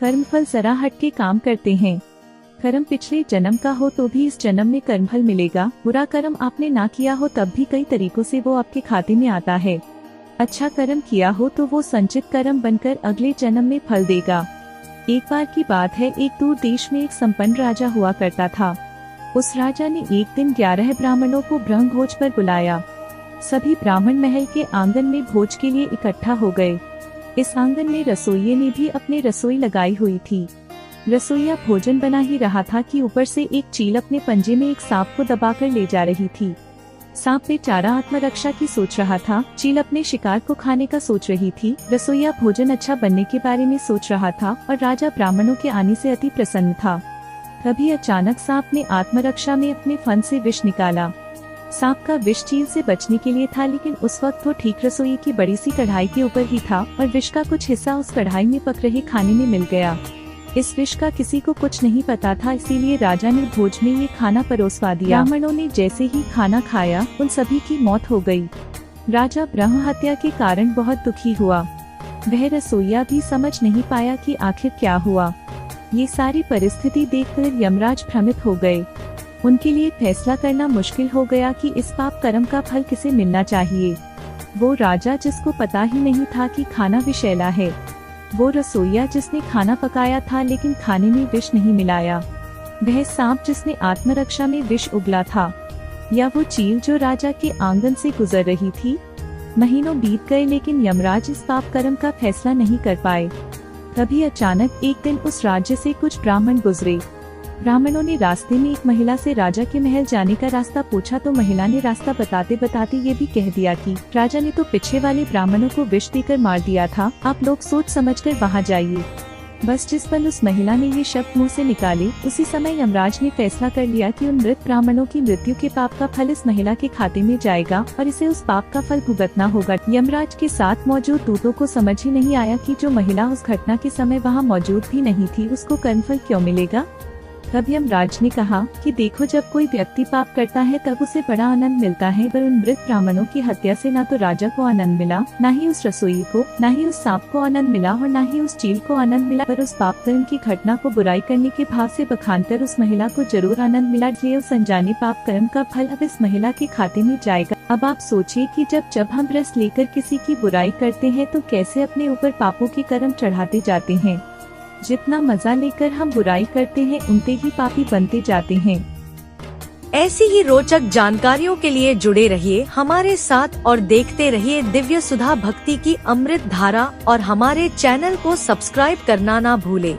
कर्मफल जरा हट के काम करते हैं। कर्म पिछले जन्म का हो तो भी इस जन्म में कर्मफल मिलेगा। बुरा कर्म आपने ना किया हो तब भी कई तरीकों से वो आपके खाते में आता है। अच्छा कर्म किया हो तो वो संचित कर्म बनकर अगले जन्म में फल देगा। एक बार की बात है, एक दूर देश में एक संपन्न राजा हुआ करता था। उस राजा ने एक दिन 11 ब्राह्मणों को ब्रह्म भोज पर बुलाया। सभी ब्राह्मण महल के आंगन में भोज के लिए इकट्ठा हो गए। इस आंगन में रसोइये ने भी अपनी रसोई लगाई हुई थी। रसोइया भोजन बना ही रहा था कि ऊपर से एक चील अपने पंजे में एक सांप को दबाकर ले जा रही थी। सांप बेचारा आत्मरक्षा की सोच रहा था, चील अपने शिकार को खाने का सोच रही थी। रसोइया भोजन अच्छा बनने के बारे में सोच रहा था और राजा ब्राह्मणों के आने से अति प्रसन्न था। तभी अचानक सांप ने आत्मरक्षा में अपने फन से विष निकाला। सांप का विष चील से बचने के लिए था, लेकिन उस वक्त वो ठीक रसोई की बड़ी सी कढ़ाई के ऊपर ही था और विष का कुछ हिस्सा उस कढ़ाई में पक रहे खाने में मिल गया। इस विष का किसी को कुछ नहीं पता था, इसीलिए राजा ने भोज में ये खाना परोसवा दिया। ब्राह्मणों ने जैसे ही खाना खाया उन सभी की मौत हो गई। राजा ब्रह्म हत्या के कारण बहुत दुखी हुआ। वह रसोइया भी समझ नहीं पाया कि आखिर क्या हुआ। ये सारी परिस्थिति देखकर यमराज भ्रमित हो गए। उनके लिए फैसला करना मुश्किल हो गया कि इस पाप कर्म का फल किसे मिलना चाहिए। वो राजा जिसको पता ही नहीं था कि खाना विषैला है, वो रसोइया जिसने खाना पकाया था लेकिन खाने में विष नहीं मिलाया, वह सांप जिसने आत्मरक्षा में विष उगला था, या वो चील जो राजा के आंगन से गुजर रही थी। महीनों बीत गए लेकिन यमराज इस पाप कर्म का फैसला नहीं कर पाए। तभी अचानक एक दिन उस राज्य से कुछ ब्राह्मण गुजरे। ब्राह्मणों ने रास्ते में एक महिला से राजा के महल जाने का रास्ता पूछा तो महिला ने रास्ता बताते बताते ये भी कह दिया कि राजा ने तो पीछे वाले ब्राह्मणों को विष देकर मार दिया था, आप लोग सोच समझकर वहाँ जाइए। बस जिस पल उस महिला ने ये शब्द मुंह से निकाले उसी समय यमराज ने फैसला कर लिया कि उन मृत ब्राह्मणों की मृत्यु के पाप का फल इस महिला के खाते में जाएगा और इसे उस पाप का फल भुगतना होगा। यमराज के साथ मौजूद दूतों को समझ ही नहीं आया कि जो महिला उस घटना के समय वहाँ मौजूद भी नहीं थी उसको कर्मफल क्यों मिलेगा। तब यमराज ने कहा कि देखो, जब कोई व्यक्ति पाप करता है तब उसे बड़ा आनंद मिलता है, पर उन मृत ब्राह्मणों की हत्या से ना तो राजा को आनंद मिला, ना ही उस रसोई को, ना ही उस सांप को आनंद मिला और ना ही उस चील को आनंद मिला, पर उस पाप कर्म की घटना को बुराई करने के भाव से बखानकर उस महिला को जरूर आनंद मिला। ये उस अनजाने पाप कर्म का फल अब इस महिला के खाते में जाएगा। अब आप सोचिए कि जब हम रस लेकर किसी की बुराई करते हैं तो कैसे अपने ऊपर पापों के कर्म चढ़ाते जाते हैं। जितना मजा लेकर हम बुराई करते हैं उनते ही पापी बनते जाते हैं। ऐसी ही रोचक जानकारियों के लिए जुड़े रहिए हमारे साथ और देखते रहिए दिव्य सुधा भक्ति की अमृत धारा और हमारे चैनल को सब्सक्राइब करना ना भूले।